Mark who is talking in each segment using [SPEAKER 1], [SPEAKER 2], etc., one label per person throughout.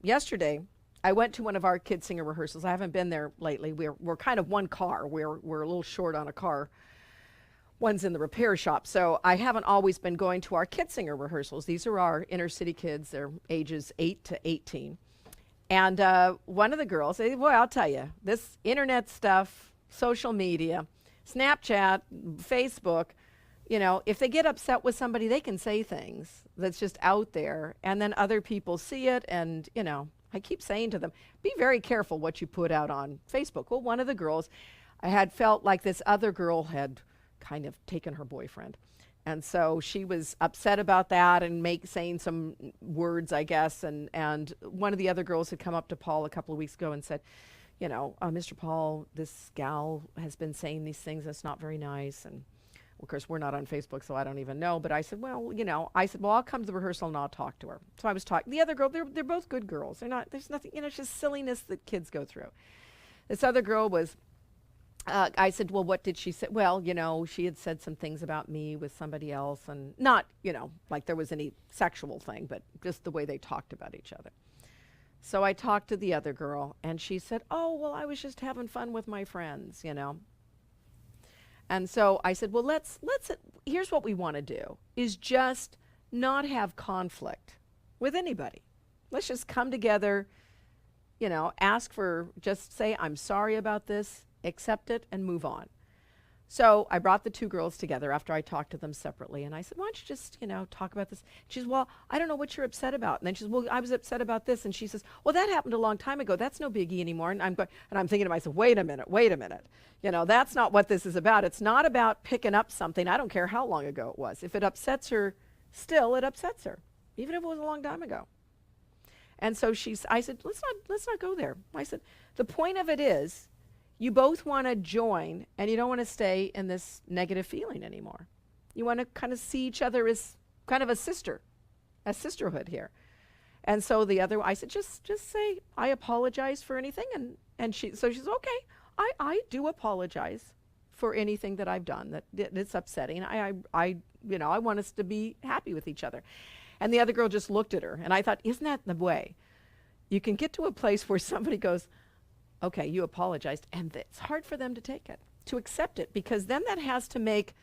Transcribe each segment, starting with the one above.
[SPEAKER 1] yesterday, I went to one of our kid singer rehearsals. I haven't been there lately. We're kind of one car. We're a little short on a car. One's in the repair shop. So I haven't always been going to our kid singer rehearsals. These are our inner city kids. They're ages 8 to 18. And one of the girls said, boy, I'll tell you, this internet stuff, social media, Snapchat, Facebook, you know, if they get upset with somebody, they can say things that's just out there. And then other people see it. And, you know, I keep saying to them, be very careful what you put out on Facebook. Well, one of the girls, I had felt like this other girl had kind of taken her boyfriend. And so she was upset about that and saying some words, I guess. And one of the other girls had come up to Paul a couple of weeks ago and said, you know, Mr. Paul, this gal has been saying these things. That's not very nice. And of course, we're not on Facebook, so I don't even know. But I said, well, you know, I'll come to the rehearsal and I'll talk to her. So I was talking. The other girl, they're both good girls. There's nothing, you know, it's just silliness that kids go through. This other girl was, I said, well, what did she say? Well, you know, she had said some things about me with somebody else, and not, you know, like there was any sexual thing, but just the way they talked about each other. So I talked to the other girl, and she said, oh, well, I was just having fun with my friends, you know. And so I said, well, here's what we want to do, is just not have conflict with anybody. Let's just come together, you know, just say, I'm sorry about this, accept it, and move on. So I brought the two girls together after I talked to them separately, and I said, why don't you just, you know, talk about this? She says, well, I don't know what you're upset about. And then she says, well, I was upset about this. And she says, well, that happened a long time ago. That's no biggie anymore. And I'm thinking to myself, wait a minute. You know, that's not what this is about. It's not about picking up something. I don't care how long ago it was. If it upsets her, still it upsets her, even if it was a long time ago. And so I said, let's not go there. I said, the point of it is, you both want to join, and you don't want to stay in this negative feeling anymore. You want to kind of see each other as kind of a sisterhood here. And so I said, just say, I apologize for anything. And she says, okay, I do apologize for anything that I've done that's upsetting. I want us to be happy with each other. And the other girl just looked at her, and I thought, isn't that the way? You can get to a place where somebody goes, okay, you apologized, and it's hard for them to take it, to accept it, because then that has to make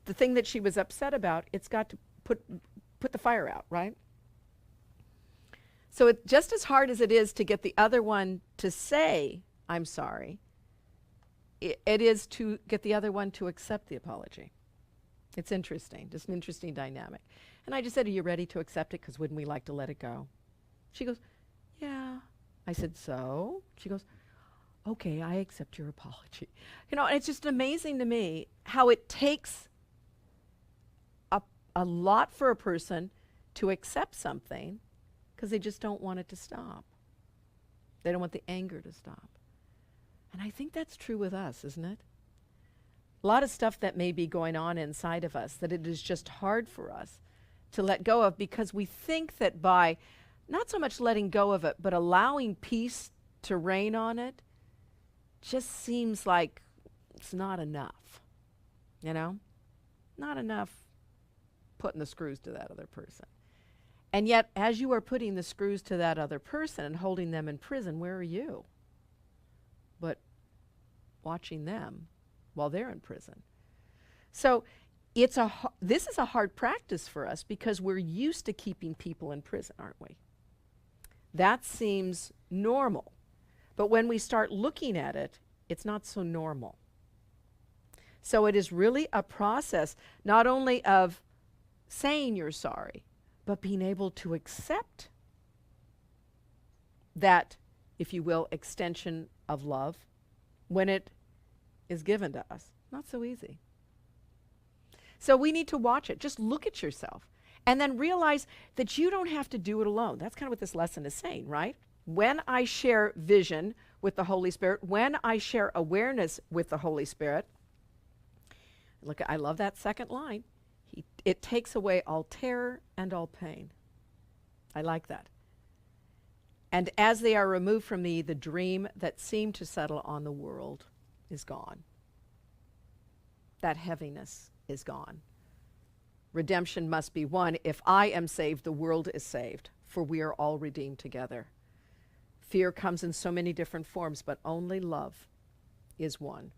[SPEAKER 1] the thing that she was upset about, it's got to put the fire out, right? So it's just as hard as it is to get the other one to say, I'm sorry, it is to get the other one to accept the apology. It's interesting, just an interesting dynamic. And I just said, are you ready to accept it? Because wouldn't we like to let it go? She goes, yeah. I said, so? She goes, okay, I accept your apology. You know, and it's just amazing to me how it takes a lot for a person to accept something because they just don't want it to stop. They don't want the anger to stop. And I think that's true with us, isn't it? A lot of stuff that may be going on inside of us that it is just hard for us to let go of, because we think that by not so much letting go of it, but allowing peace to reign on it, just seems like it's not enough, you know? Not enough putting the screws to that other person. And yet, as you are putting the screws to that other person and holding them in prison, where are you? But watching them while they're in prison. So this is a hard practice for us because we're used to keeping people in prison, aren't we? That seems normal. But when we start looking at it, it's not so normal. So it is really a process not only of saying you're sorry, but being able to accept that, if you will, extension of love when it is given to us. Not so easy. So we need to watch it. Just look at yourself and then realize that you don't have to do it alone. That's kind of what this lesson is saying, right? When I share vision with the Holy Spirit, when I share awareness with the Holy Spirit, look, I love that second line. It takes away all terror and all pain. I like that. And as they are removed from me, the dream that seemed to settle on the world is gone. That heaviness is gone. Redemption must be won. If I am saved, the world is saved, for we are all redeemed together. Fear comes in so many different forms, but only love is one.